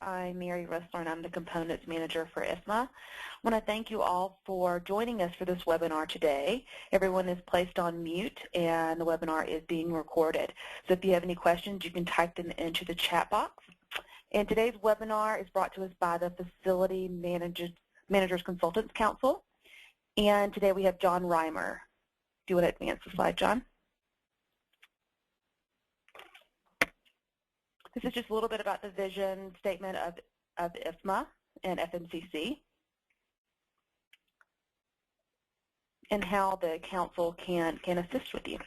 I'm Mary Ressler, and I'm the Components Manager for IFMA. I want to thank you all for joining us for this webinar today. Everyone is placed on mute, and the webinar is being recorded. So if you have any questions, you can type them into the chat box. And today's webinar is brought to us by the Facility Managers Consultants Council. And today we have John Reimer. Do you want to advance the slide, John? This is just a little bit about the vision statement of IFMA and FMCC and how the council can assist with you.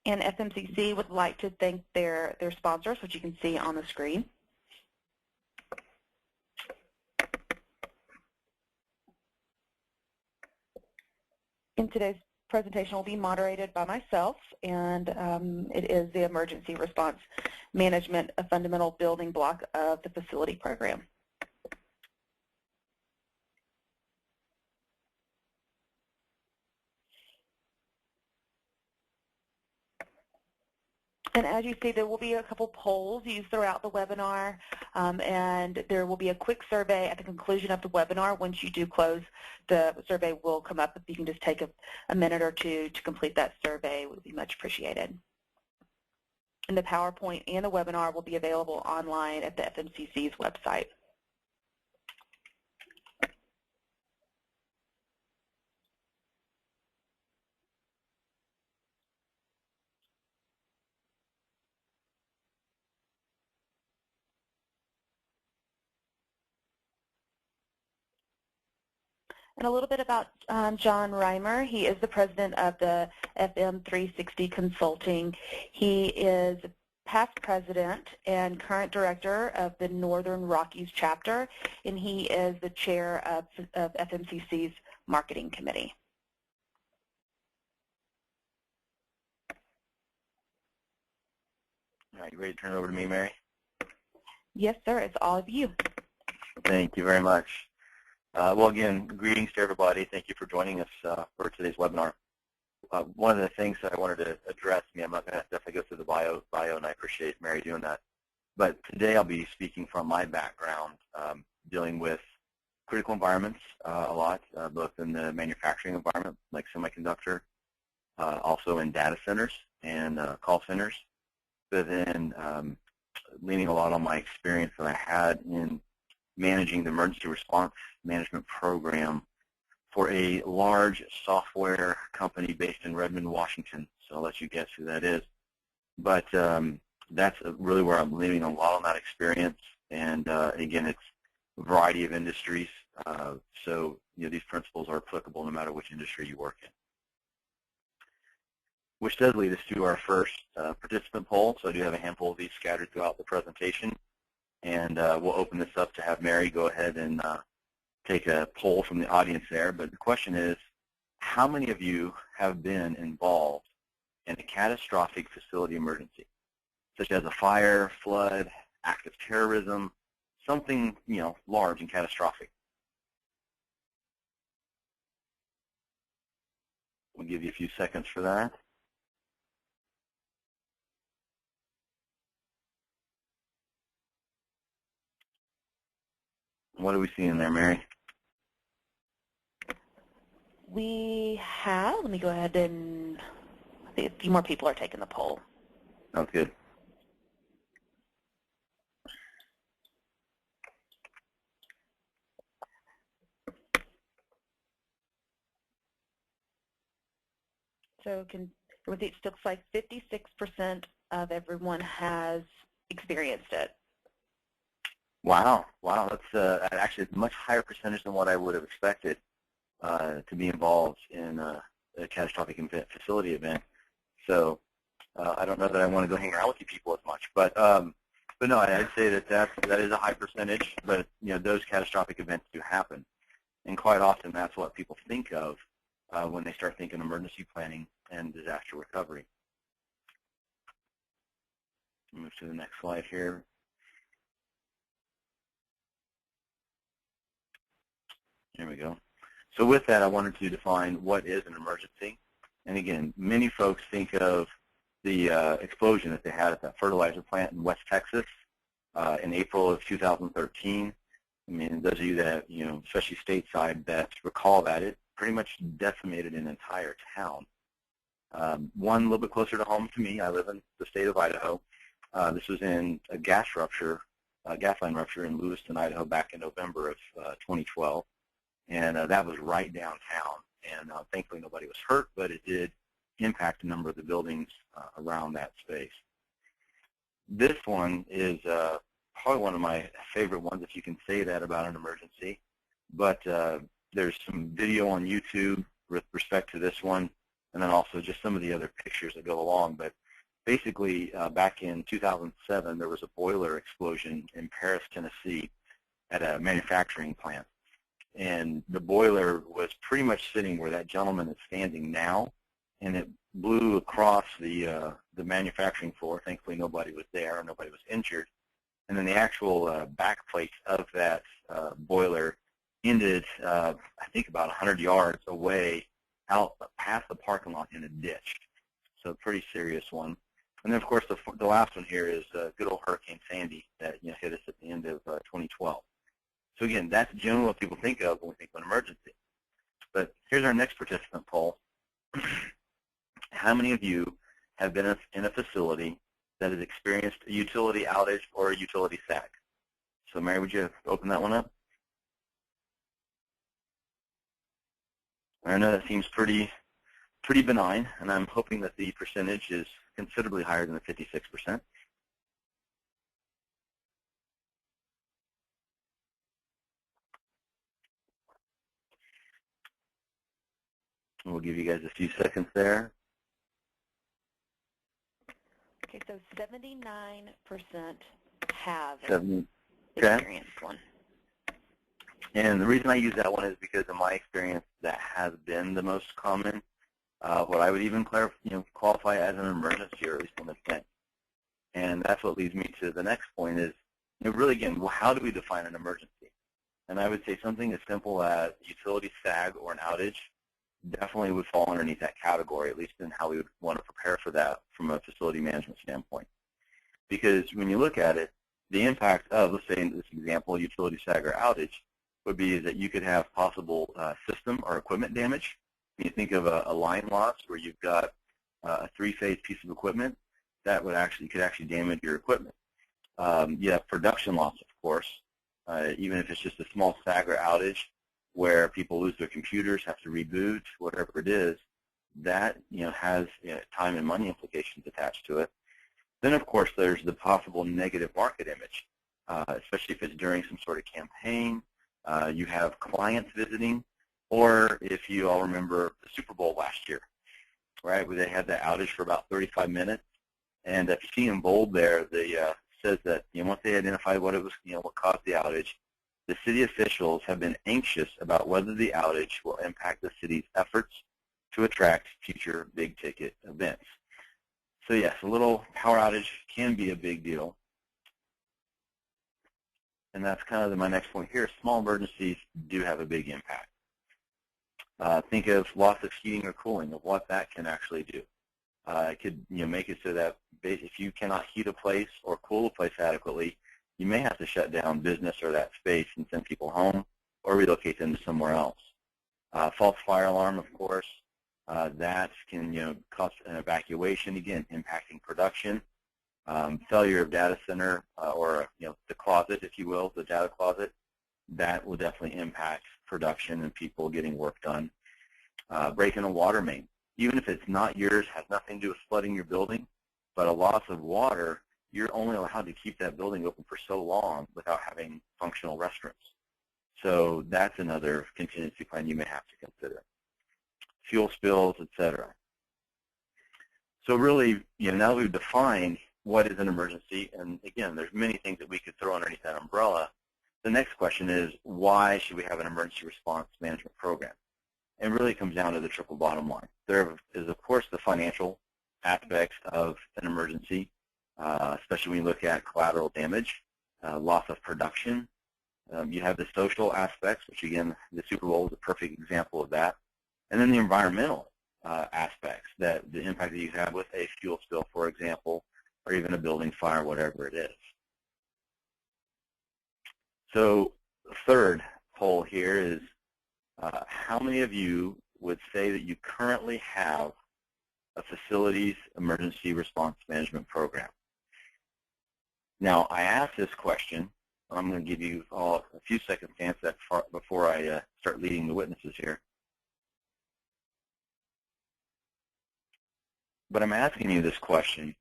And FMCC would like to thank their sponsors, which you can see on the screen. And today's presentation will be moderated by myself, and it is the Emergency Response Management, a fundamental building block of the facility program. And as you see, there will be a couple polls used throughout the webinar, and there will be a quick survey at the conclusion of the webinar. Once you do close, the survey will come up. If you can just take a minute or two to complete that survey, it would be much appreciated. And the PowerPoint and the webinar will be available online at the FMCC's website. And a little bit about John Reimer. He is the president of the FM360 Consulting. He is past president and current director of the Northern Rockies chapter, and he is the chair of FMCC's marketing committee. All right, you ready to turn it over to me, Mary? Yes, sir. It's all of you. Thank you very much. Well, again, greetings to everybody. Thank you for joining us for today's webinar. One of the things that I wanted to address, I'm not going to definitely go through the bio, and I appreciate Mary doing that. But today I'll be speaking from my background, dealing with critical environments a lot, both in the manufacturing environment, like semiconductor, also in data centers and call centers, but then leaning a lot on my experience that I had in managing the emergency response management program for a large software company based in Redmond, Washington. So I'll let you guess who that is. But that's really where I'm leaning a lot on that experience. And again, it's a variety of industries. So these principles are applicable no matter which industry you work in. Which does lead us to our first participant poll. So I do have a handful of these scattered throughout the presentation. And we'll open this up to have Mary go ahead and take a poll from the audience there. But the question is, how many of you have been involved in a catastrophic facility emergency, such as a fire, flood, act of terrorism, something large and catastrophic? We'll give you a few seconds for that. What are we seeing there, Mary? We have, let me go ahead and, I think a few more people are taking the poll. Sounds good. So it looks like 56% of everyone has experienced it. Wow, that's actually a much higher percentage than what I would have expected to be involved in a catastrophic facility event. So I don't know that I want to go hang around with you people as much, but no, I'd say that is a high percentage. But those catastrophic events do happen, and quite often that's what people think of when they start thinking emergency planning and disaster recovery. Move to the next slide here. There we go. So with that, I wanted to define what is an emergency. And again, many folks think of the explosion that they had at that fertilizer plant in West Texas in April of 2013. I mean, those of you that, especially stateside, that recall that, it pretty much decimated an entire town. One a little bit closer to home to me, I live in the state of Idaho. This was in a gas line rupture in Lewiston, Idaho, back in November of 2012. And that was right downtown. And thankfully nobody was hurt, but it did impact a number of the buildings around that space. This one is probably one of my favorite ones, if you can say that about an emergency. But there's some video on YouTube with respect to this one, and then also just some of the other pictures that go along. But basically, back in 2007, there was a boiler explosion in Paris, Tennessee, at a manufacturing plant. And the boiler was pretty much sitting where that gentleman is standing now, and it blew across the manufacturing floor. Thankfully, nobody was there, and nobody was injured. And then the actual back plate of that boiler ended, I think, about 100 yards away out past the parking lot in a ditch. So a pretty serious one. And then, of course, the last one here is good old Hurricane Sandy that hit us at the end of 2012. So again, that's generally what people think of when we think of an emergency. But here's our next participant poll. How many of you have been in a facility that has experienced a utility outage or a utility sag? So Mary, would you open that one up? I know that seems pretty benign, and I'm hoping that the percentage is considerably higher than the 56%. We'll give you guys a few seconds there. Okay, so 79% have Okay. experienced one. And the reason I use that one is because in my experience, that has been the most common. What I would even qualify as an emergency, or at least one of the things. And that's what leads me to the next point is, really, again, how do we define an emergency? And I would say something as simple as utility sag or an outage definitely would fall underneath that category, at least in how we would want to prepare for that from a facility management standpoint. Because when you look at it, the impact of, let's say in this example, utility sag or outage, would be that you could have possible system or equipment damage. When you think of a line loss where you've got a three-phase piece of equipment, that could actually damage your equipment. You have production loss, of course, even if it's just a small sag or outage where people lose their computers, have to reboot, whatever it is, that has time and money implications attached to it. Then, of course, there's the possible negative market image, especially if it's during some sort of campaign. You have clients visiting, or if you all remember the Super Bowl last year, right, where they had that outage for about 35 minutes. And if you see in bold there, it says that once they identified what it was, what caused the outage, the city officials have been anxious about whether the outage will impact the city's efforts to attract future big-ticket events. So yes, a little power outage can be a big deal. And that's kind of my next point here. Small emergencies do have a big impact. Think of loss of heating or cooling, of what that can actually do. It could make it so that if you cannot heat a place or cool a place adequately, you may have to shut down business or that space and send people home or relocate them to somewhere else. False fire alarm, of course, that can cause an evacuation, again, impacting production. Failure of data center or the closet, if you will, the data closet, that will definitely impact production and people getting work done. Breaking a water main, even if it's not yours, has nothing to do with flooding your building, but a loss of water, you're only allowed to keep that building open for so long without having functional restrooms. So that's another contingency plan you may have to consider. Fuel spills, etc. So really, now that we've defined what is an emergency, and again, there's many things that we could throw underneath that umbrella, the next question is, why should we have an emergency response management program? And really it comes down to the triple bottom line. There is, of course, the financial aspects of an emergency, especially when you look at collateral damage, loss of production. You have the social aspects, which again, the Super Bowl is a perfect example of that. And then the environmental aspects, that the impact that you have with a fuel spill, for example, or even a building fire, whatever it is. So the third poll here is how many of you would say that you currently have a facilities emergency response management program? Now, I asked this question. I'm going to give you all a few seconds to answer that before I start leading the witnesses here. But I'm asking you this question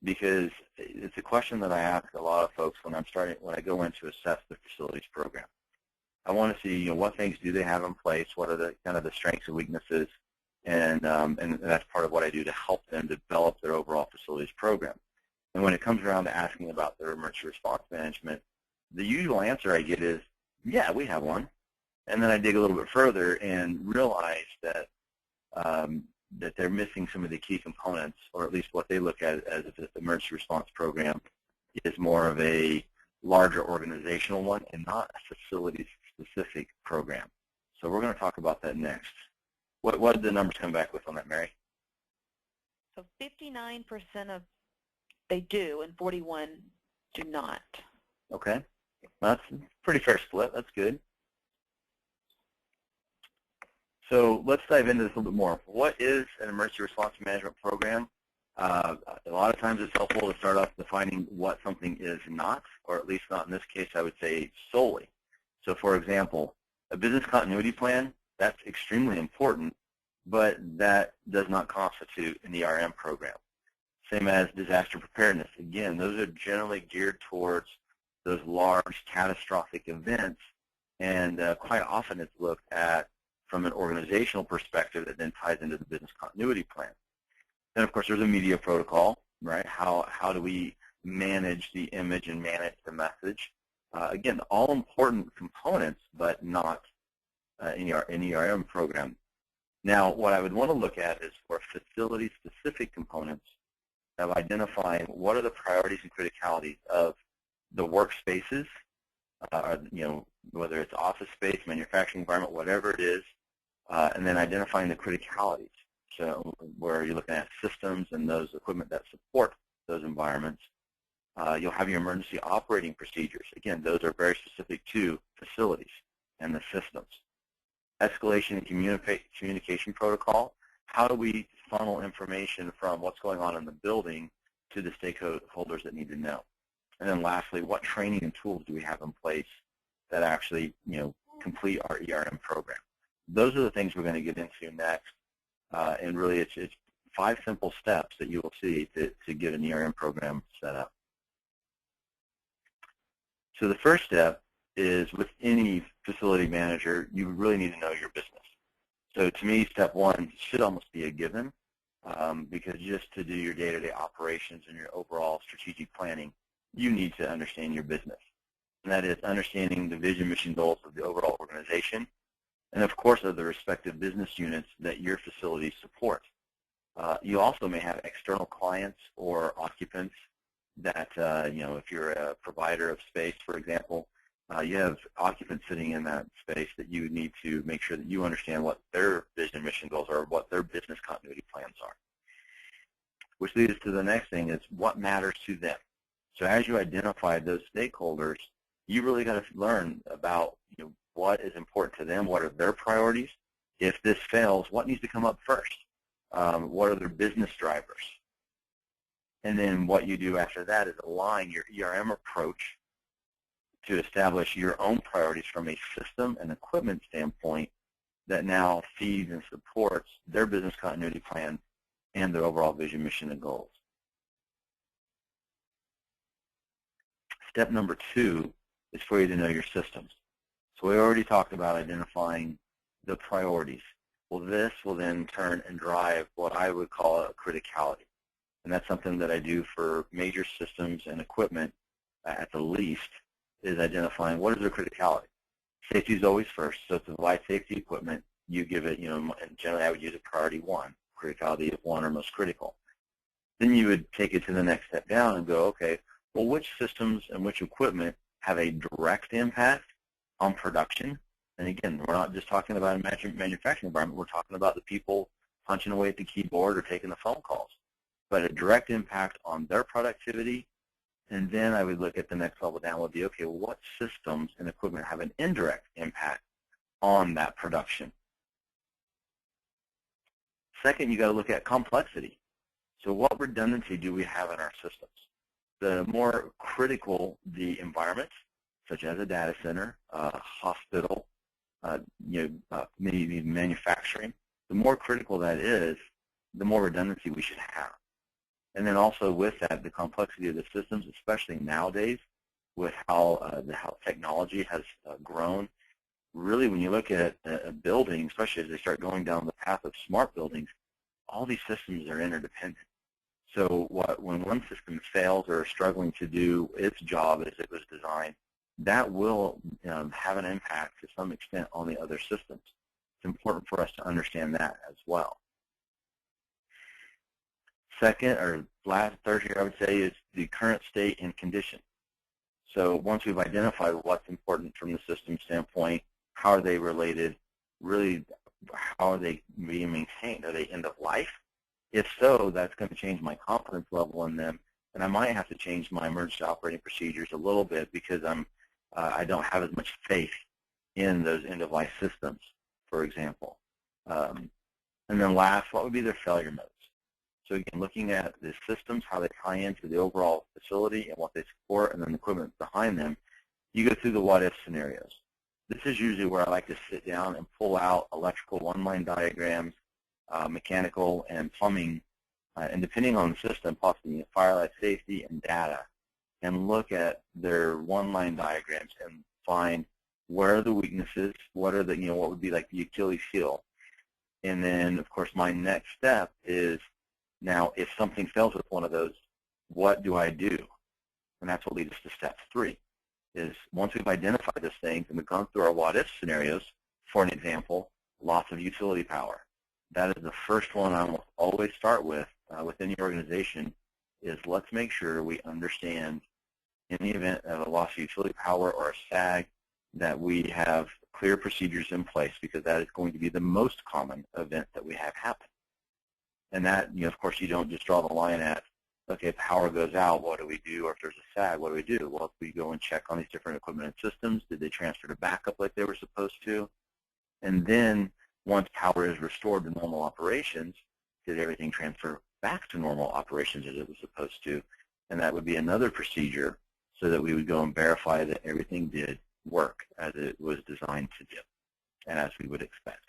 because it's a question that I ask a lot of folks when I go in to assess the facilities program. I want to see, what things do they have in place, what are the kind of the strengths and weaknesses, and that's part of what I do to help them develop their overall facilities program. And when it comes around to asking about their emergency response management, the usual answer I get is, yeah, we have one. And then I dig a little bit further and realize that that they're missing some of the key components, or at least what they look at as an emergency response program is more of a larger organizational one and not a facilities-specific program. So we're going to talk about that next. What did the numbers come back with on that, Mary? So 59% of they do, and 41 do not. Okay. Well, that's a pretty fair split. That's good. So let's dive into this a little bit more. What is an emergency response management program? A lot of times it's helpful to start off defining what something is not, or at least not in this case, I would say solely. So for example, a business continuity plan, that's extremely important, but that does not constitute an ERM program. Same as disaster preparedness. Again, those are generally geared towards those large catastrophic events, and quite often it's looked at from an organizational perspective that then ties into the business continuity plan. Then, of course, there's a media protocol, right? How do we manage the image and manage the message? Again, all important components, but not in the ERM program. Now, what I would want to look at is for facility-specific components of identifying what are the priorities and criticalities of the workspaces, whether it's office space, manufacturing environment, whatever it is, and then identifying the criticalities. So where you're looking at systems and those equipment that support those environments. You'll have your emergency operating procedures. Again, those are very specific to facilities and the systems. Escalation and communication protocol. How do we funnel information from what's going on in the building to the stakeholders that need to know? And then lastly, what training and tools do we have in place that actually, complete our ERM program? Those are the things we're going to get into next. And really, it's 5 simple steps that you will see to get an ERM program set up. So the first step is with any facility manager, you really need to know your business. So to me, step 1 should almost be a given, because just to do your day-to-day operations and your overall strategic planning, you need to understand your business. And that is understanding the vision, mission, goals of the overall organization, and of course of the respective business units that your facility supports. You also may have external clients or occupants that, if you're a provider of space, for example, you have occupants sitting in that space that you need to make sure that you understand what their vision, mission, goals are, what their business continuity plans are. Which leads us to the next thing is what matters to them. So as you identify those stakeholders, you really got to learn about what is important to them, what are their priorities. If this fails, what needs to come up first? What are their business drivers? And then what you do after that is align your ERM approach to establish your own priorities from a system and equipment standpoint that now feeds and supports their business continuity plan and their overall vision, mission, and goals. Step number 2 is for you to know your systems. So we already talked about identifying the priorities. Well, this will then turn and drive what I would call a criticality. And that's something that I do for major systems and equipment at the least, is identifying what is their criticality. Safety is always first. So to provide safety equipment, you give it, and generally I would use a priority 1, criticality of 1 or most critical. Then you would take it to the next step down and go, okay, well, which systems and which equipment have a direct impact on production? And again, we're not just talking about a manufacturing environment. We're talking about the people punching away at the keyboard or taking the phone calls, but a direct impact on their productivity. And then I would look at the next level down would be, okay, well, what systems and equipment have an indirect impact on that production? Second, you got to look at complexity. So what redundancy do we have in our systems? The more critical the environment, such as a data center, a hospital, maybe even manufacturing, the more critical that is, the more redundancy we should have. And then also with that, the complexity of the systems, especially nowadays, with how technology has grown. Really, when you look at a building, especially as they start going down the path of smart buildings, all these systems are interdependent. So when one system fails or is struggling to do its job as it was designed, that will have an impact to some extent on the other systems. It's important for us to understand that as well. Second, or third here, I would say, is the current state and condition. So once we've identified what's important from the system standpoint, how are they related, really how are they being maintained? Are they end of life? If so, that's going to change my confidence level in them, and I might have to change my emergency operating procedures a little bit because I don't have as much faith in those end-of-life systems, for example. And then last, what would be their failure modes? So again, looking at the systems, how they tie into the overall facility and what they support, and then the equipment behind them, you go through the what-if scenarios. This is usually where I like to sit down and pull out electrical one-line diagrams, mechanical and plumbing, and depending on the system, possibly fire, life safety, and data, and look at their one-line diagrams and find where are the weaknesses, what are the, what would be like the Achilles heel. And then, of course, my next step is, now, if something fails with one of those, what do I do? And that's what leads us to step 3, is once we've identified those things and we've gone through our what-if scenarios, for an example, loss of utility power. That is the first one I will always start with within the organization, is let's make sure we understand in the event of a loss of utility power or a SAG that we have clear procedures in place, because that is going to be the most common event that we have happen. And that, of course, you don't just draw the line at, okay, power goes out, what do we do? Or if there's a SAG, what do we do? Well, if we go and check on these different equipment and systems, did they transfer to backup like they were supposed to? And then once power is restored to normal operations, did everything transfer back to normal operations as it was supposed to? And that would be another procedure, so that we would go and verify that everything did work as it was designed to do, and as we would expect.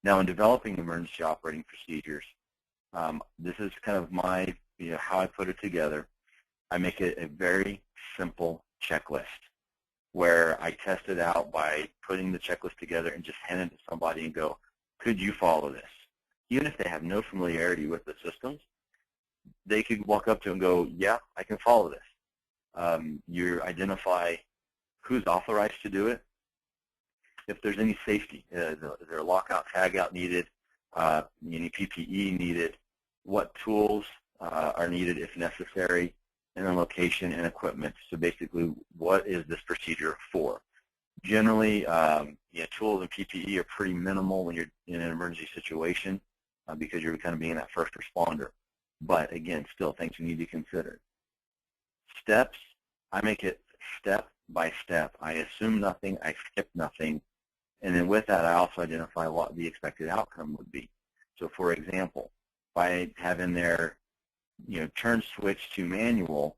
Now, in developing emergency operating procedures, this is kind of my, how I put it together. I make it a very simple checklist where I test it out by putting the checklist together and just hand it to somebody and go, could you follow this? Even if they have no familiarity with the systems, they could walk up to it and go, yeah, I can follow this. You identify who's authorized to do it. If there's any safety, is there a lockout, tagout needed, any PPE needed, what tools are needed if necessary, and then location and equipment. So basically, what is this procedure for? Generally, tools and PPE are pretty minimal when you're in an emergency situation because you're kind of being that first responder. But again, still things you need to consider. Steps, I make it step by step. I assume nothing, I skip nothing. And then with that, I also identify what the expected outcome would be. So for example, if I have in there, turn switch to manual,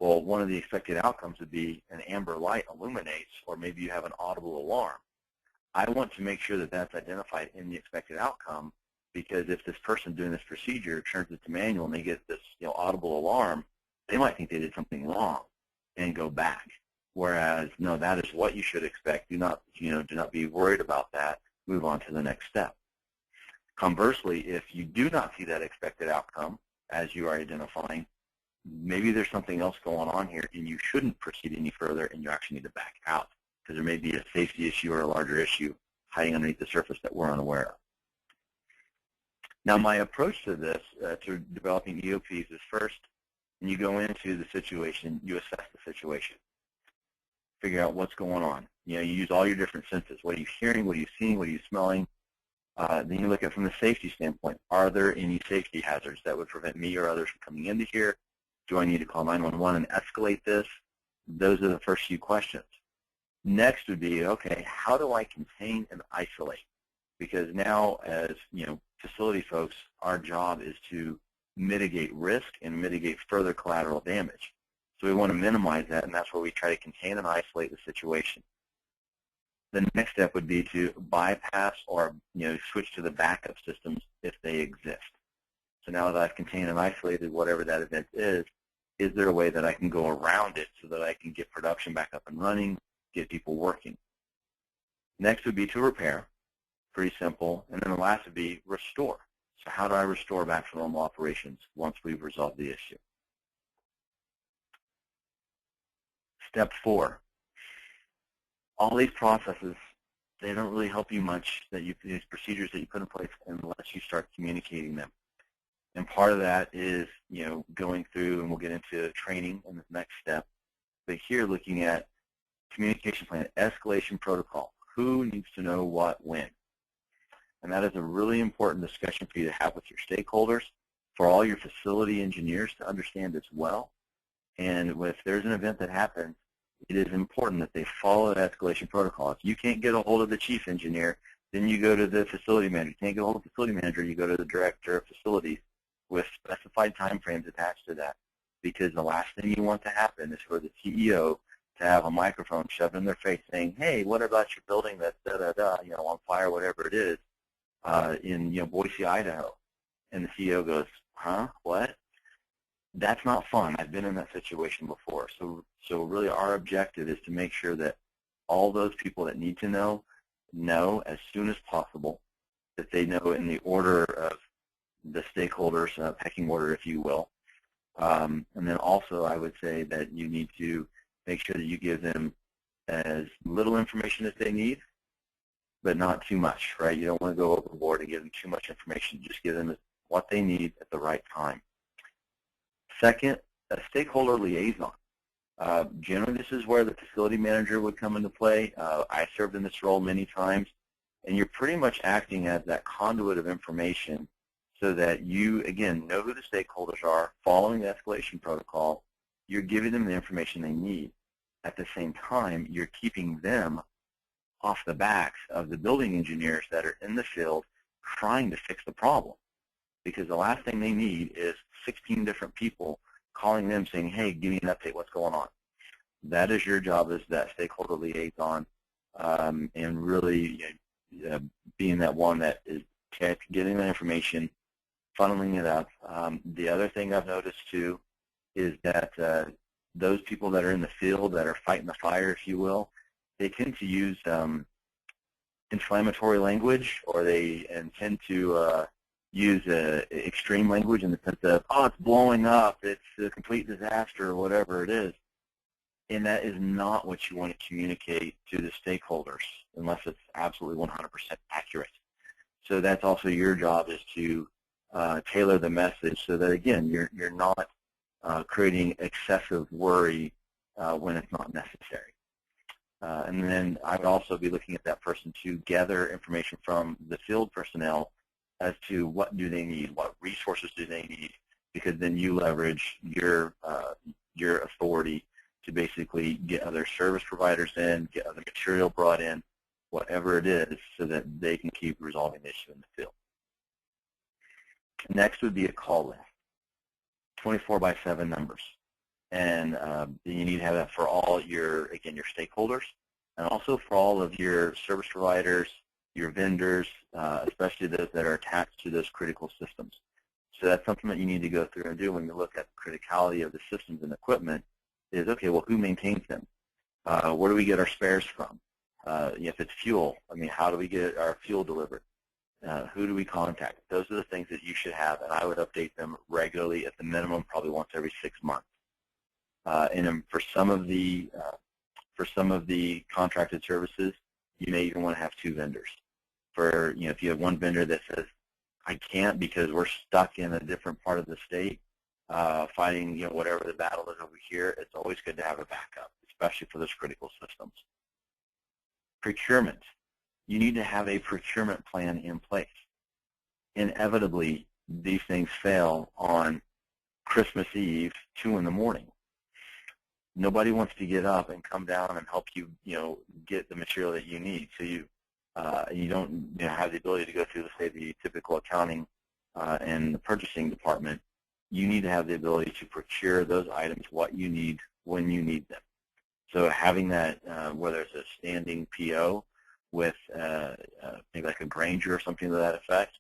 well, one of the expected outcomes would be an amber light illuminates, or maybe you have an audible alarm. I want to make sure that that's identified in the expected outcome, because if this person doing this procedure turns it to manual and they get this audible alarm, they might think they did something wrong and go back. Whereas, no, that is what you should expect. Do not be worried about that. Move on to the next step. Conversely, if you do not see that expected outcome as you are identifying, maybe there's something else going on here and you shouldn't proceed any further and you actually need to back out because there may be a safety issue or a larger issue hiding underneath the surface that we're unaware of. Now, my approach to this, to developing EOPs, is first, when you go into the situation, you assess the situation. Figure out what's going on. You use all your different senses. What are you hearing? What are you seeing? What are you smelling? Then you look at from the safety standpoint, are there any safety hazards that would prevent me or others from coming into here? Do I need to call 911 and escalate this? Those are the first few questions. Next would be, okay, how do I contain and isolate? Because now as facility folks, our job is to mitigate risk and mitigate further collateral damage. So we want to minimize that, and that's where we try to contain and isolate the situation. The next step would be to bypass or switch to the backup systems if they exist. So now that I've contained and isolated whatever that event is there a way that I can go around it so that I can get production back up and running, get people working? Next would be to repair, pretty simple, and then the last would be restore. So how do I restore back to normal operations once we've resolved the issue? Step 4. All these processes, they don't really help you much, these procedures that you put in place, unless you start communicating them. And part of that is, going through, and we'll get into training in the next step, but here looking at communication plan, escalation protocol, who needs to know what when. And that is a really important discussion for you to have with your stakeholders, for all your facility engineers to understand as well. And if there's an event that happens, it is important that they follow that escalation protocol. If you can't get a hold of the chief engineer, then you go to the facility manager. If you can't get a hold of the facility manager, you go to the director of facilities with specified time frames attached to that. Because the last thing you want to happen is for the CEO to have a microphone shoved in their face saying, hey, what about your building that's on fire, whatever it is, in Boise, Idaho. And the CEO goes, huh, what? That's not fun. I've been in that situation before. So really our objective is to make sure that all those people that need to know as soon as possible, that they know in the order of the stakeholders, pecking order, if you will. And then also I would say that you need to make sure that you give them as little information as they need, but not too much, right? You don't want to go overboard and give them too much information. Just give them what they need at the right time. Second, a stakeholder liaison. Generally, this is where the facility manager would come into play. I served in this role many times, and you're pretty much acting as that conduit of information so that you, again, know who the stakeholders are, following the escalation protocol. You're giving them the information they need. At the same time, you're keeping them off the backs of the building engineers that are in the field trying to fix the problem. Because the last thing they need is 16 different people calling them saying, hey, give me an update, what's going on? That is your job as that stakeholder liaison, and really being that one that is getting the information, funneling it up. The other thing I've noticed too is that those people that are in the field that are fighting the fire, if you will, they tend to use inflammatory language, or they tend to use extreme language in the sense of, oh, it's blowing up, it's a complete disaster, or whatever it is. And that is not what you want to communicate to the stakeholders unless it's absolutely 100% accurate. So that's also your job, is to tailor the message so that, again, you're not creating excessive worry when it's not necessary. And then I would also be looking at that person to gather information from the field personnel as to what do they need, what resources do they need, because then you leverage your authority to basically get other service providers in, get other material brought in, whatever it is, so that they can keep resolving the issue in the field. Next would be a call list, 24/7 numbers. And you need to have that for all your, again, your stakeholders, and also for all of your service providers, your vendors, especially those that are attached to those critical systems. So that's something that you need to go through and do when you look at the criticality of the systems and equipment is, okay, well, who maintains them? Where do we get our spares from? If it's fuel, I mean, how do we get our fuel delivered? Who do we contact? Those are the things that you should have, and I would update them regularly, at the minimum, probably once every 6 months. And for some of the contracted services, you may even want to have 2 vendors. For, if you have one vendor that says, I can't because we're stuck in a different part of the state, fighting whatever the battle is over here, it's always good to have a backup, especially for those critical systems. Procurement. you need to have a procurement plan in place. Inevitably, these things fail on Christmas Eve, 2 in the morning. Nobody wants to get up and come down and help you, get the material that you need. So you don't have the ability to go through, say, the typical accounting and the purchasing department. You need to have the ability to procure those items, what you need, when you need them. So having that, whether it's a standing PO with maybe like a Granger or something to that effect,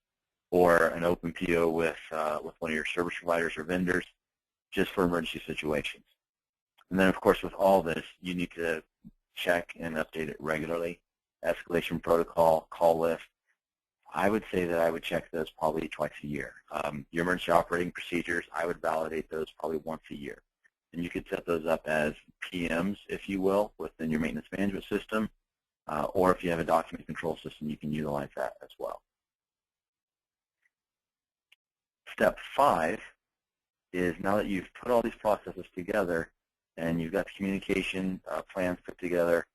or an open PO with one of your service providers or vendors, just for emergency situations. And then, of course, with all this, you need to check and update it regularly. Escalation protocol, call list. I would say that I would check those probably twice a year. Your emergency operating procedures, I would validate those probably once a year. And you could set those up as PMs, if you will, within your maintenance management system, or if you have a document control system, you can utilize that as well. Step 5 is, now that you've put all these processes together and you've got the communication plans put together,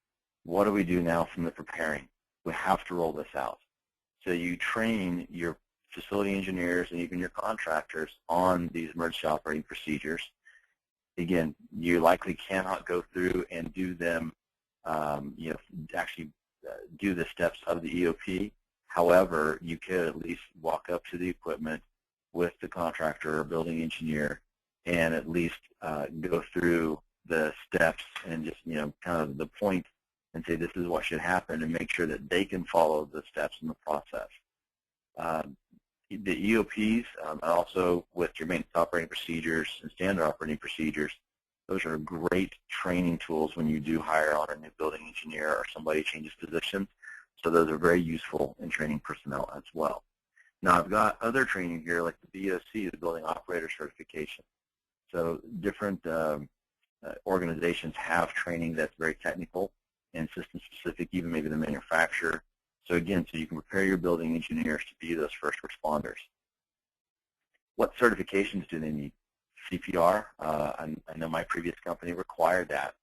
what do we do now from the preparing? We have to roll this out. So you train your facility engineers and even your contractors on these emergency operating procedures. Again, you likely cannot go through and do them, actually do the steps of the EOP. However, you could at least walk up to the equipment with the contractor or building engineer and at least go through the steps and just, kind of the point and say this is what should happen, and make sure that they can follow the steps in the process. The EOPs, and also with your maintenance operating procedures and standard operating procedures, those are great training tools when you do hire on a new building engineer or somebody changes positions. So those are very useful in training personnel as well. Now, I've got other training here, like the BOC, the Building Operator Certification. So different organizations have training that's very technical and system-specific, even maybe the manufacturer. So again, so you can prepare your building engineers to be those first responders. What certifications do they need? CPR, I know my previous company required that,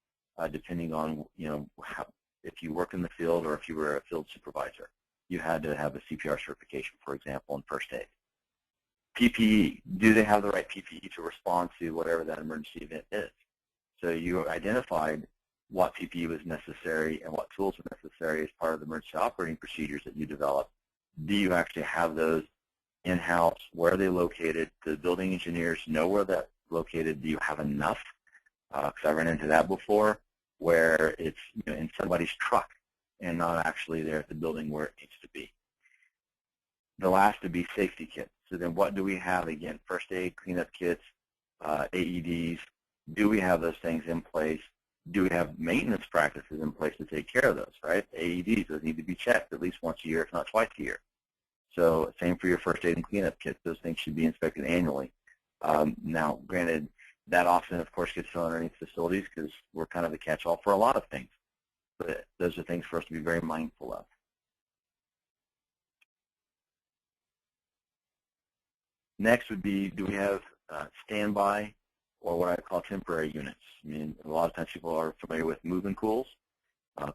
depending on, if you work in the field or if you were a field supervisor. You had to have a CPR certification, for example, in first aid. PPE, do they have the right PPE to respond to whatever that emergency event is? So you identified what PPE was necessary and what tools were necessary as part of the emergency operating procedures that you developed. Do you actually have those in-house? Where are they located? Do the building engineers know where that's located? Do you have enough? Because I ran into that before, where it's in somebody's truck and not actually there at the building where it needs to be. The last would be safety kits. So then what do we have? Again, first aid, cleanup kits, AEDs. Do we have those things in place? Do we have maintenance practices in place to take care of those, right? AEDs, those need to be checked at least once a year, if not twice a year. So same for your first aid and cleanup kits. Those things should be inspected annually. Now, granted, that often, of course, gets thrown underneath facilities because we're kind of the catch-all for a lot of things. But those are things for us to be very mindful of. Next would be, do we have standby or what I call temporary units? I mean, a lot of times people are familiar with move-in cools.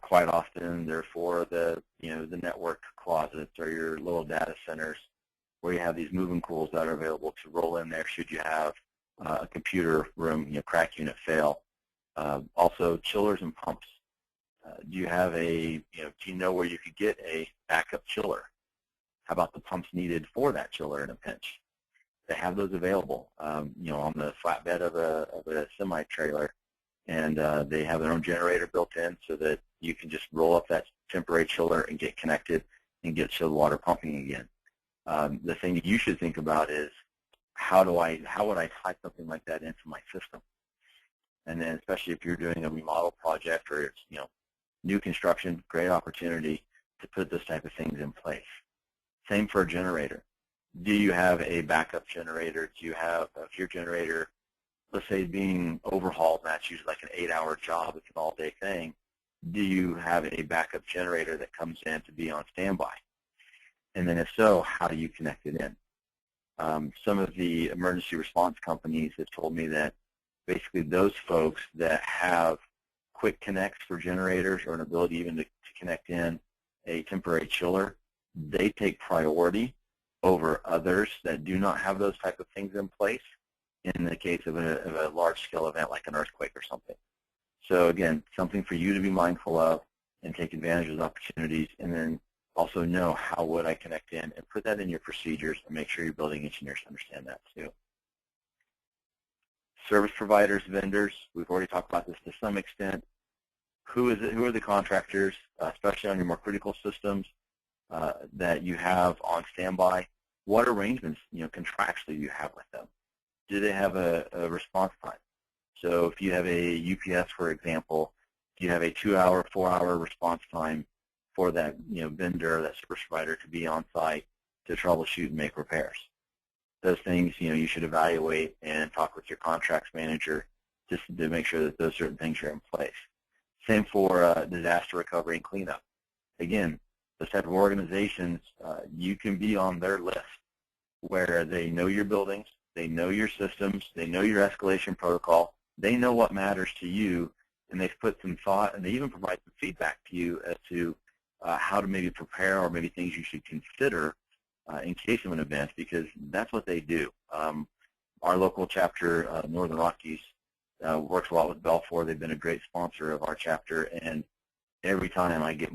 Quite often they're for the, the network closets or your little data centers where you have these move-in cools that are available to roll in there should you have a computer room, crack unit fail. Also chillers and pumps. Do you have do you know where you could get a backup chiller? How about the pumps needed for that chiller in a pinch? They have those available, on the flatbed of a semi-trailer, and they have their own generator built in so that you can just roll up that temporary chiller and get connected and get chilled water pumping again. The thing that you should think about is how would I tie something like that into my system? And then especially if you're doing a remodel project or it's new construction, great opportunity to put those type of things in place. Same for a generator. Do you have a backup generator? Do you have, if your generator, let's say, is being overhauled, and that's usually like an 8-hour job, it's an all-day thing, do you have a backup generator that comes in to be on standby? And then if so, how do you connect it in? Some of the emergency response companies have told me that basically those folks that have quick connects for generators or an ability even to connect in a temporary chiller, they take priority over others that do not have those type of things in place in the case of a large-scale event like an earthquake or something. So again, something for you to be mindful of and take advantage of those opportunities, and then also know how would I connect in and put that in your procedures and make sure your building engineers understand that too. Service providers, vendors, we've already talked about this to some extent. Who are the contractors, especially on your more critical systems that you have on standby? What arrangements, contractually you have with them? Do they have a response time? So if you have a UPS, for example, do you have a 2-hour, 4-hour response time for that vendor, that service provider to be on site to troubleshoot and make repairs? Those things, you should evaluate and talk with your contracts manager just to make sure that those certain things are in place. Same for disaster recovery and cleanup. Again, those type of organizations, you can be on their list where they know your buildings, they know your systems, they know your escalation protocol, they know what matters to you, and they've put some thought, and they even provide some feedback to you as to how to maybe prepare or maybe things you should consider in case of an event, because that's what they do. Our local chapter, Northern Rockies, works a lot with Belfour. They've been a great sponsor of our chapter, and every time I get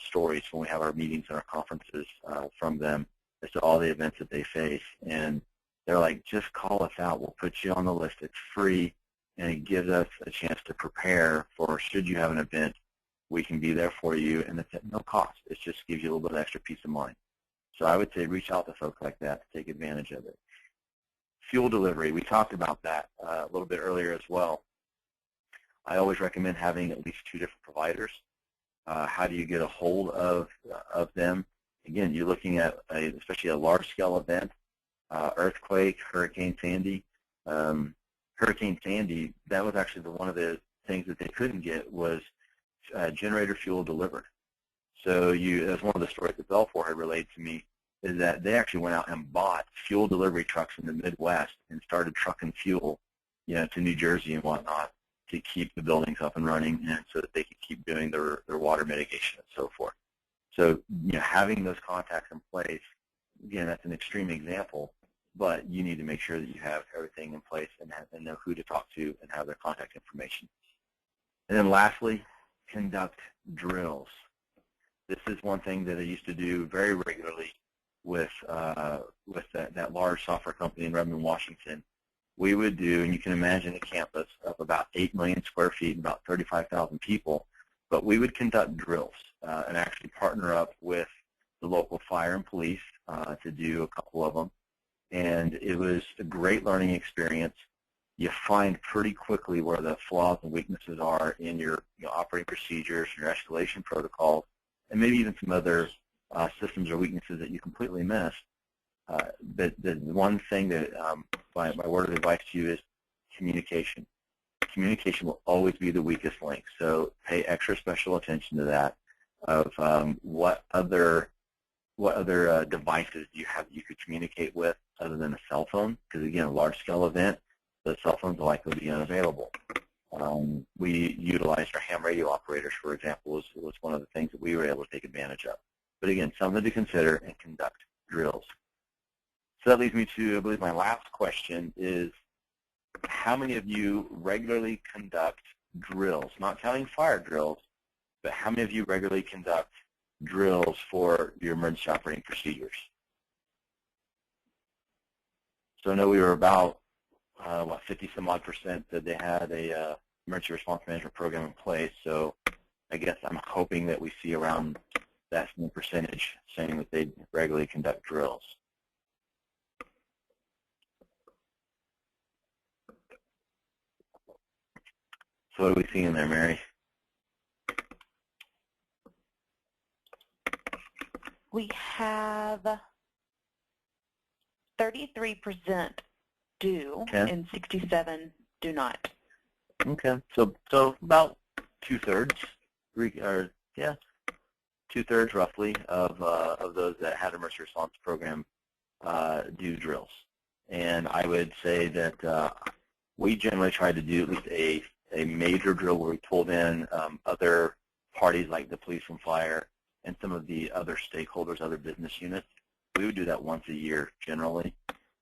stories when we have our meetings and our conferences from them as to all the events that they face, and they're like, just call us out. We'll put you on the list. It's free, and it gives us a chance to prepare for should you have an event, we can be there for you, and it's at no cost. It just gives you a little bit of extra peace of mind. So I would say reach out to folks like that to take advantage of it. Fuel delivery, we talked about that a little bit earlier as well. I always recommend having at least 2 different providers. How do you get a hold of them? Again, you're looking at especially a large-scale event, earthquake, Hurricane Sandy. Hurricane Sandy, that was actually one of the things that they couldn't get was generator fuel delivered. So that's one of the stories that Belfour had relayed to me, is that they actually went out and bought fuel delivery trucks in the Midwest and started trucking fuel, to New Jersey and whatnot to keep the buildings up and running, and so that they could keep doing their water mitigation and so forth. So, having those contacts in place, again, that's an extreme example, but you need to make sure that you have everything in place and know who to talk to and have their contact information. And then lastly, conduct drills. This is one thing that I used to do very regularly with that large software company in Redmond, Washington. We would do, and you can imagine a campus of about 8 million square feet and about 35,000 people, but we would conduct drills and actually partner up with the local fire and police to do a couple of them. And it was a great learning experience. You find pretty quickly where the flaws and weaknesses are in your operating procedures, your escalation protocols, and maybe even some other systems or weaknesses that you completely missed. But the one thing that my word of advice to you is communication. Communication will always be the weakest link, so pay extra special attention to that, of what other devices do you have that you could communicate with other than a cell phone, because again, a large-scale event, the cell phones will likely be unavailable. We utilized our ham radio operators, for example, was one of the things that we were able to take advantage of. But again, something to consider and conduct drills. So that leads me to, I believe, my last question is, how many of you regularly conduct drills, not counting fire drills, but how many of you regularly conduct drills for your emergency operating procedures? So I know we were about, 50-some-odd% that they had a emergency response management program in place, so I guess I'm hoping that we see around that same percentage saying that they regularly conduct drills. So what are we seeing there, Mary? We have 33% do, Okay. and 67 do not. Okay, so about 2/3, or yeah, 2/3 roughly of those that had emergency response program do drills, and I would say that we generally try to do at least a major drill where we pulled in other parties like the police and fire and some of the other stakeholders, other business units. We would do that once a year generally,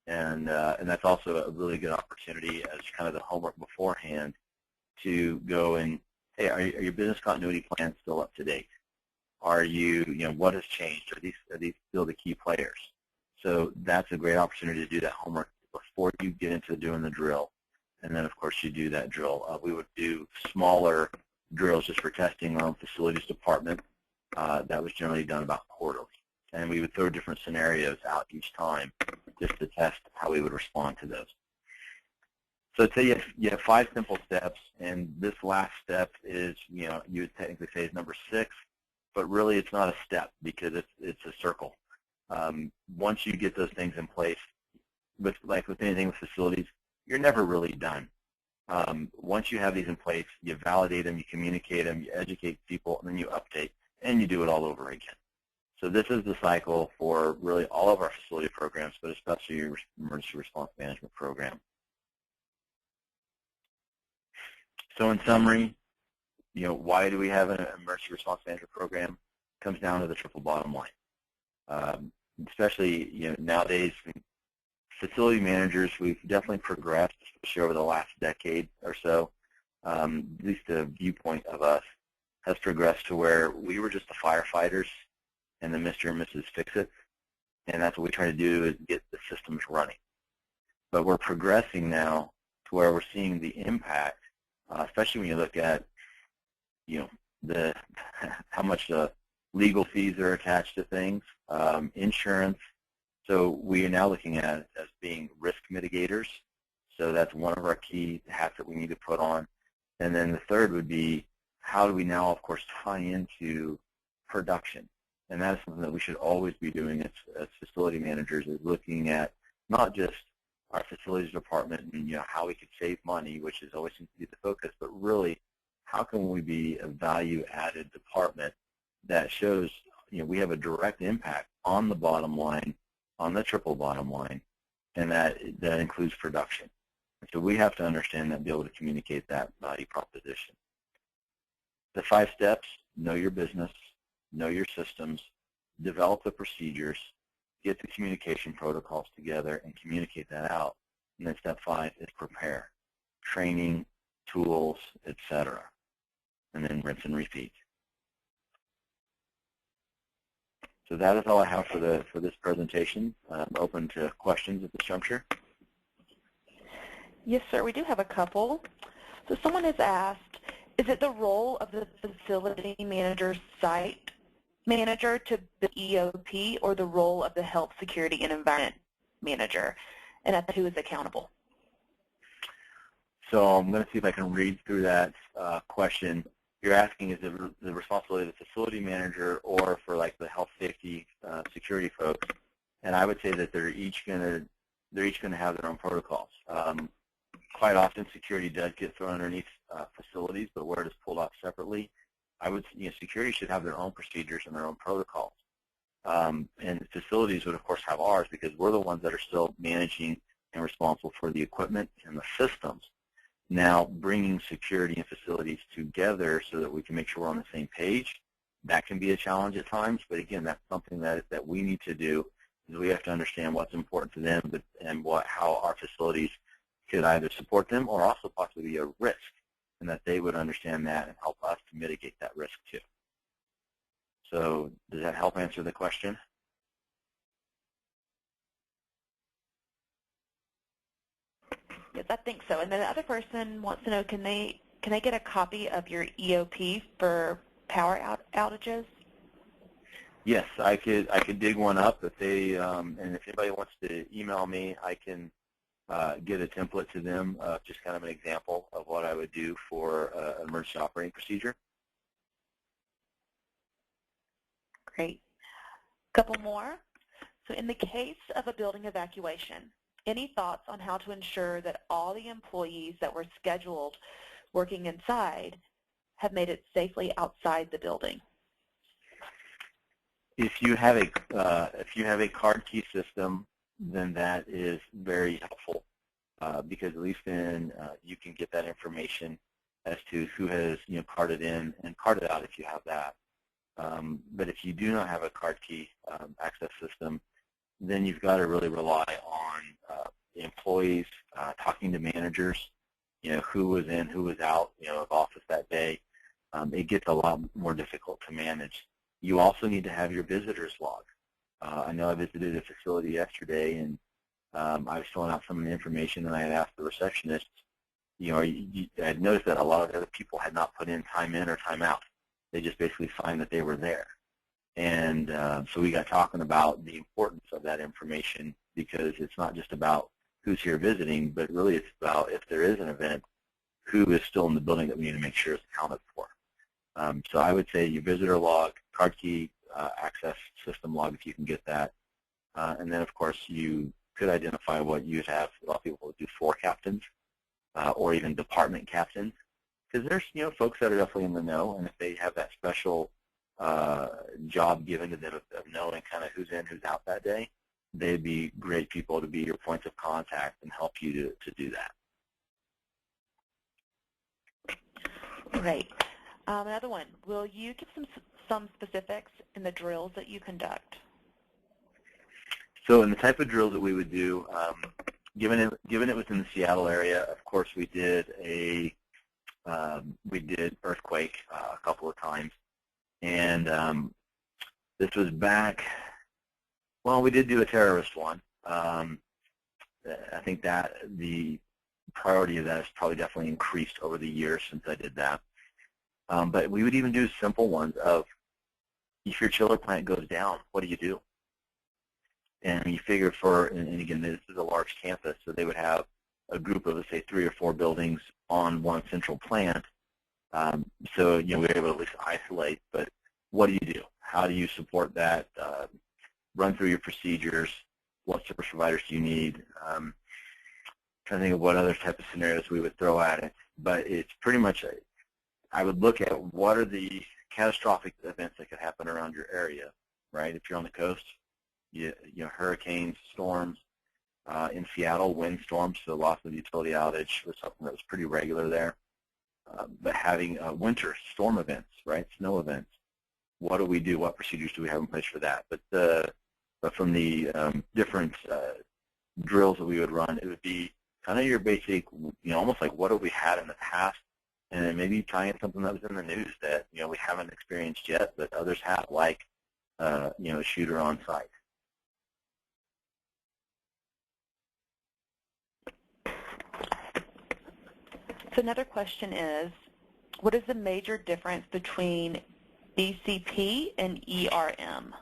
and that's also a really good opportunity as kind of the homework beforehand to go and, hey, are your business continuity plans still up to date? Are you know, what has changed? Are these still the key players? So that's a great opportunity to do that homework before you get into doing the drill. And then, of course, you do that drill. We would do smaller drills just for testing our own facilities department. That was generally done about quarterly. And we would throw different scenarios out each time just to test how we would respond to those. So I'd say you have 5 simple steps, and this last step is, you know, you would technically say is number 6, but really it's not a step because it's a circle. Once you get those things in place, like with anything with facilities, you're never really done. Once you have these in place, you validate them, you communicate them, you educate people, and then you update, and you do it all over again. So this is the cycle for really all of our facility programs, but especially your emergency response management program. So in summary, you know, why do we have an emergency response management program? It comes down to the triple bottom line. Especially, you know, nowadays, facility managers, we've definitely progressed, especially over the last decade or so. At least the viewpoint of us has progressed to where we were just the firefighters and the Mr. and Mrs. Fix-It, and that's what we try to do is get the systems running. But we're progressing now to where we're seeing the impact, especially when you look at, you know, how much legal fees are attached to things, insurance. So we are now looking at it as being risk mitigators. So that's one of our key hats that we need to put on. And then the third would be, how do we now, of course, tie into production? And that is something that we should always be doing as facility managers, is looking at not just our facilities department and, you know, how we could save money, which is always seems to be the focus, but really how can we be a value-added department that shows, you know, we have a direct impact on the bottom line, on the triple bottom line, and that includes production. And so we have to understand that and be able to communicate that value proposition. The 5 steps: know your business, know your systems, develop the procedures, get the communication protocols together, and communicate that out. And then step 5 is prepare: training, tools, etc. And then rinse and repeat. So that is all I have for this presentation. I'm open to questions at this juncture. Yes, sir. We do have a couple. So someone has asked, is it the role of the facility manager, site manager to the EOP, or the role of the health, security, and environment manager? And who is accountable? So I'm going to see if I can read through that question. You're asking, is it the responsibility of the facility manager or for like the health, safety, security folks? And I would say that they're each going to have their own protocols. Quite often, security does get thrown underneath facilities, but where it is pulled out separately, security should have their own procedures and their own protocols. And facilities would, of course, have ours because we're the ones that are still managing and responsible for the equipment and the systems. Now, bringing security and facilities together so that we can make sure we're on the same page, that can be a challenge at times. But again, that's something that we need to do, is we have to understand what's important to them and how our facilities could either support them or also possibly be a risk, and that they would understand that and help us to mitigate that risk too. So does that help answer the question? Yes, I think so. And then the other person wants to know, can they get a copy of your EOP for power outages? Yes, I could dig one up if they and if anybody wants to email me, I can get a template to them, just kind of an example of what I would do for an emergency operating procedure. Great. Couple more. So in the case of a building evacuation, any thoughts on how to ensure that all the employees that were scheduled working inside have made it safely outside the building? If you have a card key system, then that is very helpful because at least then you can get that information as to who has carded in and carded out if you have that. But if you do not have a card key access system, then you've got to really rely on the employees talking to managers, who was in, who was out, of office that day. It gets a lot more difficult to manage. You also need to have your visitors log. I know I visited a facility yesterday, and I was filling out some of the information, and I had asked the receptionist, I had noticed that a lot of the other people had not put in or time out. They just basically signed that they were there. And so we got talking about the importance of that information, because it's not just about who's here visiting, but really it's about, if there is an event, who is still in the building that we need to make sure is accounted for. So I would say your visitor log, card key access system log, if you can get that. And then, of course, you could identify what you'd have. A lot of people would do floor captains or even department captains, because there's folks that are definitely in the know, and if they have that special job given to them of knowing kind of who's in, who's out that day, they'd be great people to be your points of contact and help you to do that. Great. Another one, will you give some specifics in the drills that you conduct? So in the type of drills that we would do, given it was in the Seattle area, of course we did earthquake a couple of times, and this was back. Well, we did do a terrorist one. I think that the priority of that has probably definitely increased over the years since I did that. But we would even do simple ones of, if your chiller plant goes down, what do you do? And you figure and again, this is a large campus, so they would have a group of, let's say, 3 or 4 buildings on one central plant. So, we were able to at least isolate, but what do you do? How do you support that? Run through your procedures. What service providers do you need? Trying to think of what other type of scenarios we would throw at it. But it's pretty much, I would look at what are the catastrophic events that could happen around your area, right? If you're on the coast, hurricanes, storms. In Seattle, windstorms, so loss of utility outage was something that was pretty regular there. But having winter storm events, right, snow events, what do we do? What procedures do we have in place for that? But from the different drills that we would run, it would be kind of your basic, almost like what have we had in the past, and then maybe tie in something that was in the news that we haven't experienced yet, but others have, like a shooter on site. So another question is, what is the major difference between BCP and ERM?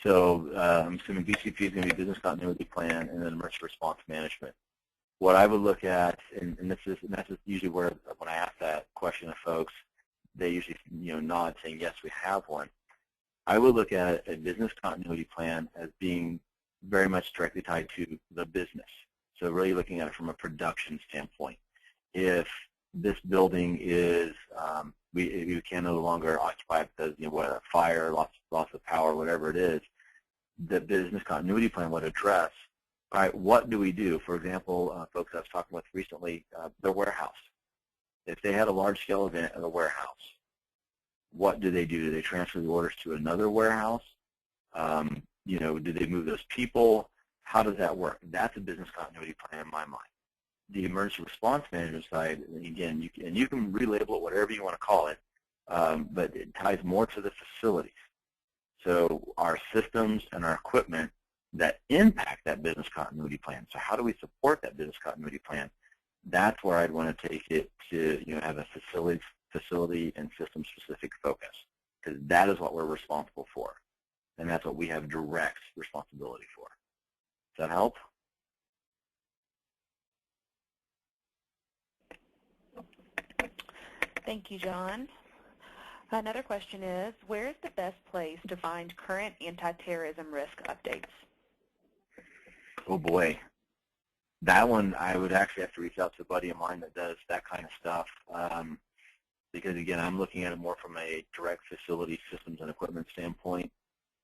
So I'm assuming BCP is going to be Business Continuity Plan and then Emergency Response Management. What I would look at, and that's usually where, when I ask that question of folks, they usually nod saying, yes, we have one. I would look at a Business Continuity Plan as being very much directly tied to the business. So really looking at it from a production standpoint. If this building is, we can no longer occupy it because, what, a fire, loss of power, whatever it is, the business continuity plan would address, all right, what do we do? For example, folks I was talking with recently, their warehouse. If they had a large-scale event at a warehouse, what do? Do they transfer the orders to another warehouse? Do they move those people? How does that work? That's a business continuity plan in my mind. The emergency response management side, again, you can relabel it whatever you want to call it, but it ties more to the facilities. So our systems and our equipment that impact that business continuity plan. So how do we support that business continuity plan? That's where I'd want to take it to have a facility and system specific focus, because that is what we're responsible for, and that's what we have direct responsibility for. Does that help? Thank you, John. Another question is, where is the best place to find current anti-terrorism risk updates? Oh boy. That one, I would actually have to reach out to a buddy of mine that does that kind of stuff, because again, I'm looking at it more from a direct facility systems and equipment standpoint,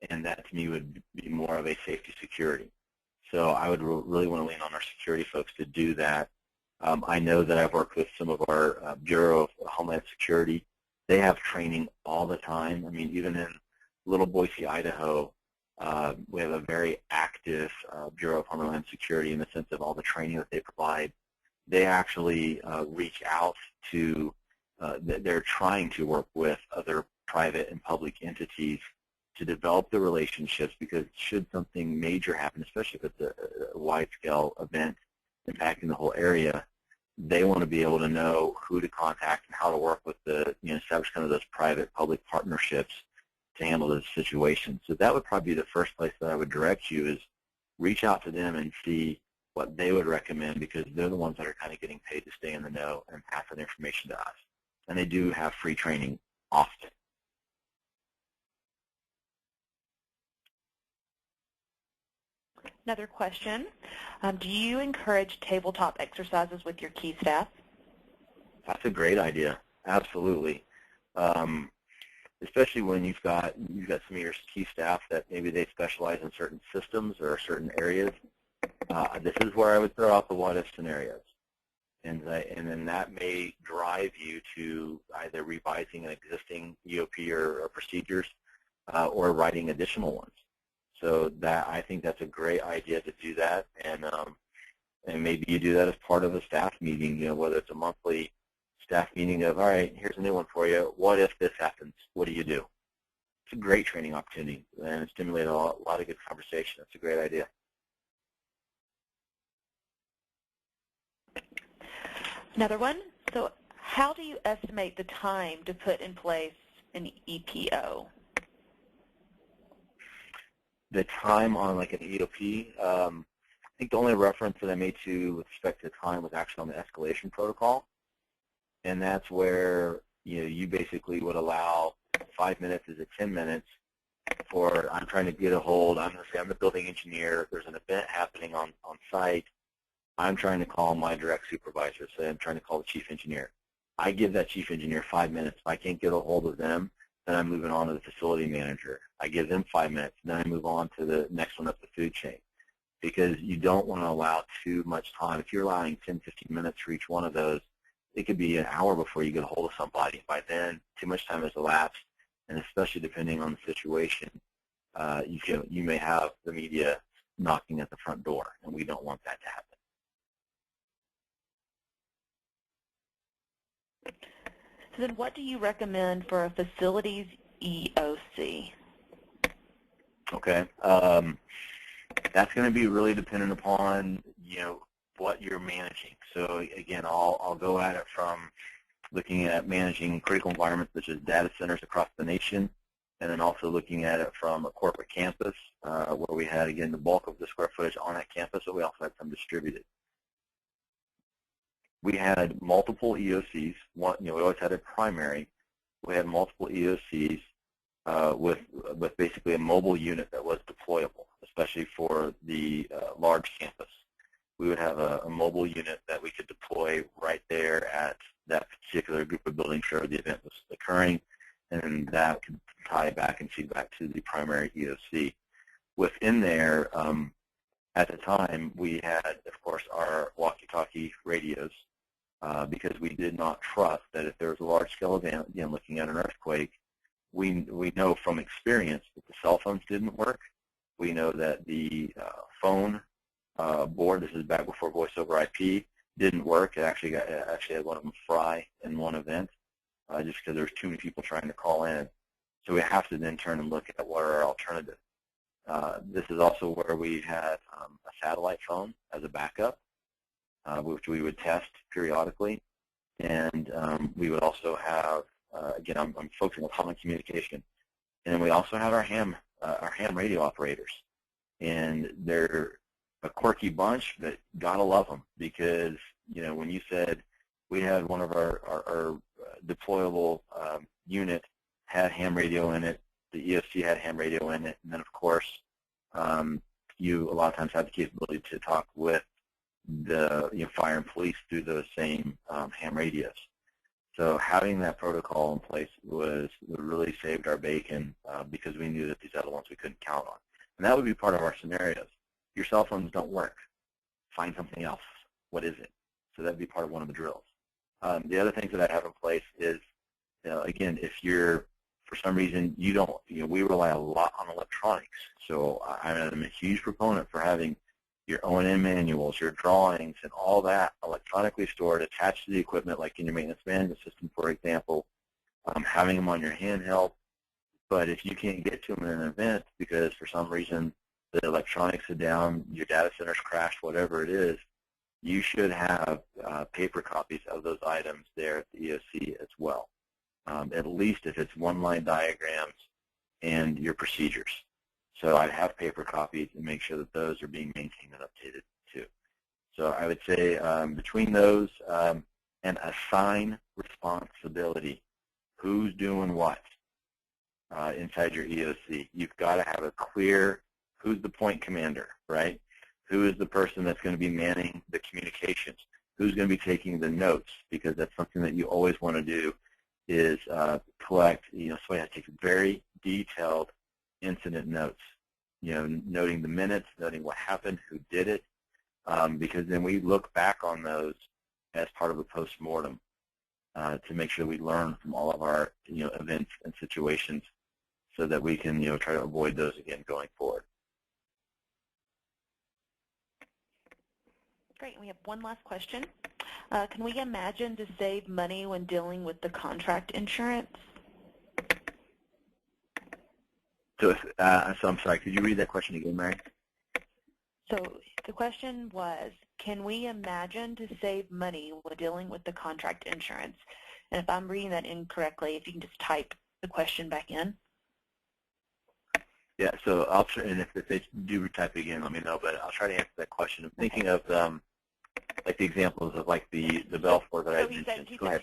and that to me would be more of a safety security. So I would really want to lean on our security folks to do that. I know that I've worked with some of our Bureau of Homeland Security They have training all the time. I mean, even in Little Boise, Idaho, we have a very active Bureau of Homeland Security in the sense of all the training that they provide. They actually reach out to, they're trying to work with other private and public entities to develop the relationships, because should something major happen, especially if it's a wide-scale event impacting the whole area, they want to be able to know who to contact and how to work with the, establish kind of those private-public partnerships to handle those situations. So that would probably be the first place that I would direct you, is reach out to them and see what they would recommend, because they're the ones that are kind of getting paid to stay in the know and pass that information to us. And they do have free training often. Another question, do you encourage tabletop exercises with your key staff? That's a great idea, absolutely. Especially when you've got some of your key staff that maybe they specialize in certain systems or certain areas. This is where I would throw out the what-if scenarios. And then that may drive you to either revising an existing EOP or procedures or writing additional ones. So that, I think that's a great idea to do that, and maybe you do that as part of a staff meeting, whether it's a monthly staff meeting of, all right, here's a new one for you. What if this happens? What do you do? It's a great training opportunity, and it stimulates a lot of good conversation. It's a great idea. Another one, so how do you estimate the time to put in place an EPO? The time on like an EOP, I think the only reference that I made to with respect to time was actually on the escalation protocol. And that's where you basically would allow 5 minutes, is it 10 minutes, for I'm trying to get a hold, I'm going to say I'm the building engineer, there's an event happening on site, I'm trying to call my direct supervisor, say I'm trying to call the chief engineer. I give that chief engineer 5 minutes. If I can't get a hold of them, then I'm moving on to the facility manager. I give them 5 minutes, and then I move on to the next one up the food chain. Because you don't want to allow too much time. If you're allowing 10, 15 minutes for each one of those, it could be an hour before you get a hold of somebody. By then, too much time has elapsed, and especially depending on the situation, you may have the media knocking at the front door, and we don't want that to happen. So then what do you recommend for a facilities EOC? Okay. That's going to be really dependent upon, what you're managing. So again, I'll go at it from looking at managing critical environments such as data centers across the nation, and then also looking at it from a corporate campus where we had, again, the bulk of the square footage on that campus, but we also had some distributed. We had multiple EOCs. We always had a primary. We had multiple EOCs with basically a mobile unit that was deployable, especially for the large campus. We would have a mobile unit that we could deploy right there at that particular group of buildings where the event was occurring, and that could tie back and feed back to the primary EOC. Within there, at the time, we had, of course, our walkie-talkie radios because we did not trust that if there was a large-scale event, again, looking at an earthquake, we know from experience that the cell phones didn't work. We know that the phone board, this is back before voice over IP, didn't work. It actually had one of them fry in one event just because there was too many people trying to call in. So we have to then turn and look at what are our alternatives. This is also where we had a satellite phone as a backup, which we would test periodically. And we would also have, again, I'm focusing on common communication. And then we also have our ham radio operators. And they're a quirky bunch, but gotta love them because, when you said we had one of our deployable unit had ham radio in it, the EOC had ham radio in it, and then of course you a lot of times have the capability to talk with the fire and police through those same ham radios. So having that protocol in place really saved our bacon because we knew that these other ones we couldn't count on. And that would be part of our scenarios. Your cell phones don't work. Find something else. What is it? So that would be part of one of the drills. The other things that I have in place is again, if you're, for some reason, you don't, we rely a lot on electronics. So I'm a huge proponent for having your O&M manuals, your drawings, and all that electronically stored, attached to the equipment, like in your maintenance management system, for example, having them on your handheld. But if you can't get to them in an event because for some reason the electronics are down, your data center's crashed, whatever it is, you should have paper copies of those items there at the EOC as well, at least if it's one-line diagrams and your procedures. So I'd have paper copies and make sure that those are being maintained and updated too. So I would say between those and assign responsibility, who's doing what inside your EOC. You've got to have a clear, who's the point commander, right? Who is the person that's going to be manning the communications? Who's going to be taking the notes? Because that's something that you always want to do is collect, somebody has to take very detailed incident notes, noting the minutes, noting what happened, who did it, because then we look back on those as part of a post-mortem to make sure we learn from all of our, events and situations so that we can, try to avoid those again going forward. Great. We have one last question. Can we imagine to save money when dealing with the contract insurance? So I'm sorry, could you read that question again, Mary? So the question was, can we imagine to save money when dealing with the contract insurance? And if I'm reading that incorrectly, if you can just type the question back in. Yeah, so I'll try, and if they do retype again, let me know, but I'll try to answer that question. I'm thinking of like the examples of like the Belfour that I mentioned. Go ahead.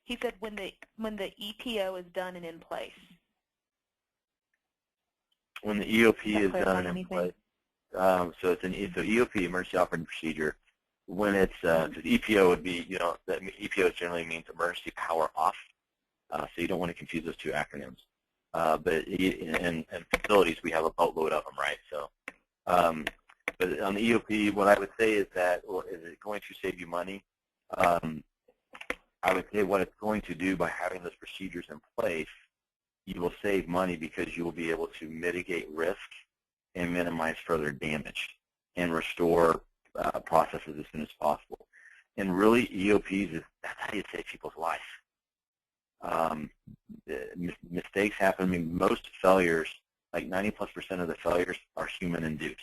He said when the EPO is done and in place. When the EOP is done and in place. So it's an EOP, emergency operating procedure. When it's the EPO would be, that EPO generally means emergency power off. So you don't want to confuse those two acronyms. But in facilities, we have a boatload of them, right? So, but on the EOP, what I would say is that, is it going to save you money? I would say what it's going to do by having those procedures in place, you will save money because you will be able to mitigate risk and minimize further damage and restore processes as soon as possible. And really, EOPs, that's how you save people's life. Mistakes happen. I mean, most failures, like 90+% of the failures, are human-induced.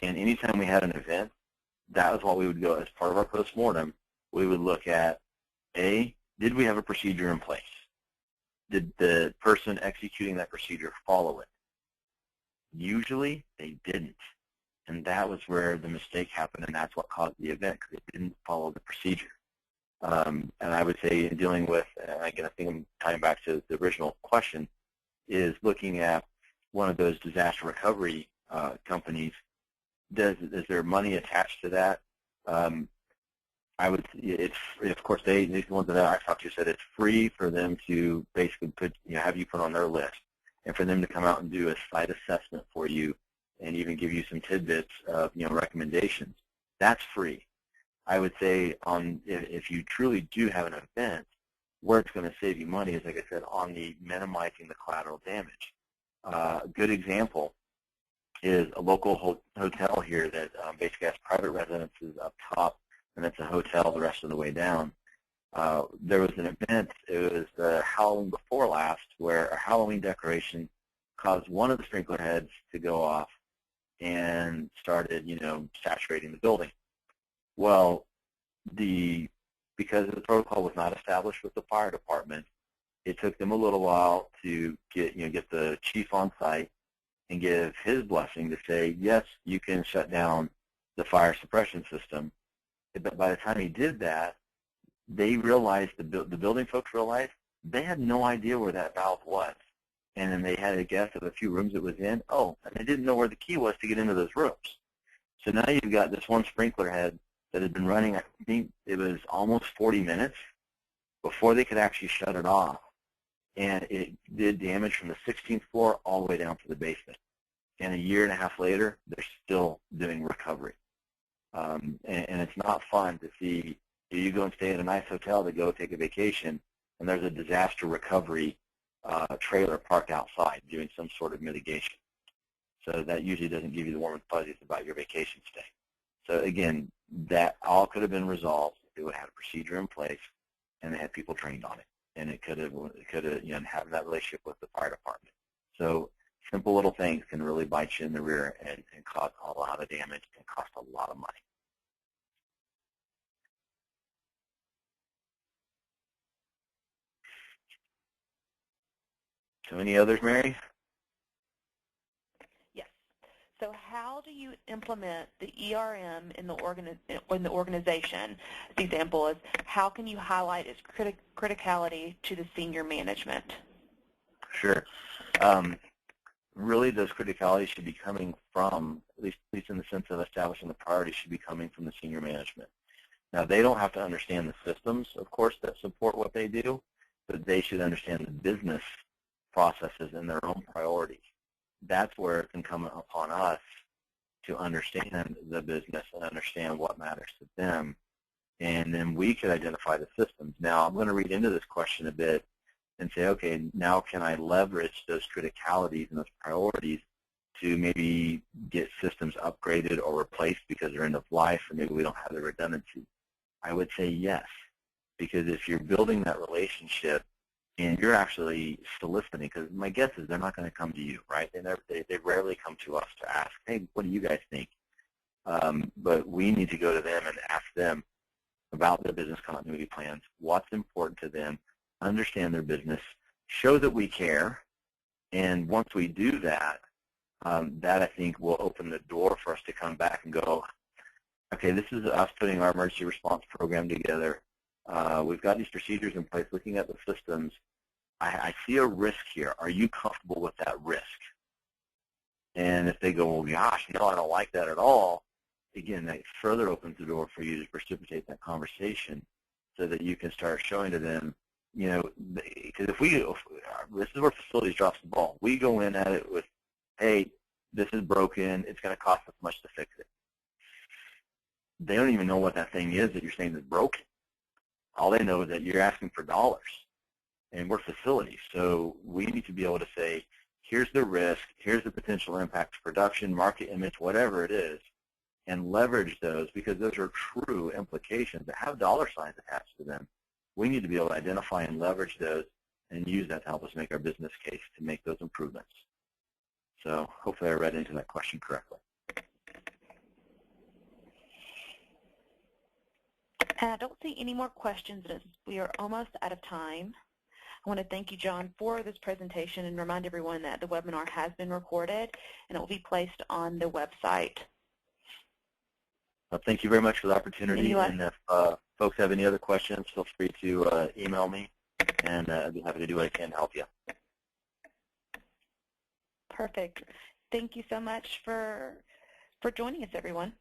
And anytime we had an event, that was what we would go, as part of our postmortem, we would look at, A, did we have a procedure in place? Did the person executing that procedure follow it? Usually, they didn't. And that was where the mistake happened, and that's what caused the event, because they didn't follow the procedure. And I would say in dealing with, and again, I think I'm tying back to the original question, is looking at one of those disaster recovery companies. Is there money attached to that? I would. It's of course these ones that I talked to said it's free for them to basically put have you put on their list, and for them to come out and do a site assessment for you, and even give you some tidbits of recommendations. That's free. I would say if you truly do have an event, where it's going to save you money is, like I said, on the minimizing the collateral damage. A good example is a local hotel here that basically has private residences up top, and it's a hotel the rest of the way down. There was an event, it was the Halloween before last, where a Halloween decoration caused one of the sprinkler heads to go off and started, saturating the building. Well, because the protocol was not established with the fire department, it took them a little while to get the chief on site and give his blessing to say, yes, you can shut down the fire suppression system. But by the time he did that, they realized, the building folks realized, they had no idea where that valve was. And then they had a guess of a few rooms it was in. Oh, and they didn't know where the key was to get into those rooms. So now you've got this one sprinkler head that had been running, I think it was almost 40 minutes before they could actually shut it off. And it did damage from the 16th floor all the way down to the basement. And a year and a half later, they're still doing recovery. And it's not fun to see you go and stay at a nice hotel to go take a vacation, and there's a disaster recovery trailer parked outside doing some sort of mitigation. So that usually doesn't give you the warm and fuzzies about your vacation stay. So again, that all could have been resolved. It would have a procedure in place, and they had people trained on it, and it could have having that relationship with the fire department. So simple little things can really bite you in the rear and cause a lot of damage and cost a lot of money. So any others, Mary? Yes. So how do you implement the ERM in the organization? The example is, how can you highlight its criticality to the senior management? Sure. Really, those criticalities should be coming from, at least in the sense of establishing the priorities, should be coming from the senior management. Now, they don't have to understand the systems, of course, that support what they do, but they should understand the business processes and their own priorities. That's where it can come upon us to understand the business and understand what matters to them, and then we could identify the systems. Now, I'm going to read into this question a bit and say, okay, now can I leverage those criticalities and those priorities to maybe get systems upgraded or replaced because they're end of life, or maybe we don't have the redundancy? I would say yes, because if you're building that relationship and you're actually soliciting, because my guess is they're not going to come to you, right? They rarely come to us to ask, hey, what do you guys think? But we need to go to them and ask them about their business continuity plans, what's important to them, understand their business, show that we care, and once we do that, that I think will open the door for us to come back and go, okay, this is us putting our emergency response program together. We've got these procedures in place, looking at the systems. I see a risk here. Are you comfortable with that risk? And if they go, well, gosh, no, I don't like that at all, again, that further opens the door for you to precipitate that conversation so that you can start showing to them, because this is where facilities drops the ball. We go in at it with, hey, this is broken. It's going to cost us much to fix it. They don't even know what that thing is that you're saying is broken. All they know is that you're asking for dollars, and we're facilities. So we need to be able to say, here's the risk, here's the potential impact to production, market image, whatever it is, and leverage those, because those are true implications that have dollar signs attached to them. We need to be able to identify and leverage those and use that to help us make our business case to make those improvements. So hopefully I read into that question correctly. And I don't see any more questions. We are almost out of time. I want to thank you, John, for this presentation and remind everyone that the webinar has been recorded and it will be placed on the website. Well, thank you very much for the opportunity. And if folks have any other questions, feel free to email me, and I'd be happy to do what I can to help you. Perfect. Thank you so much for joining us, everyone.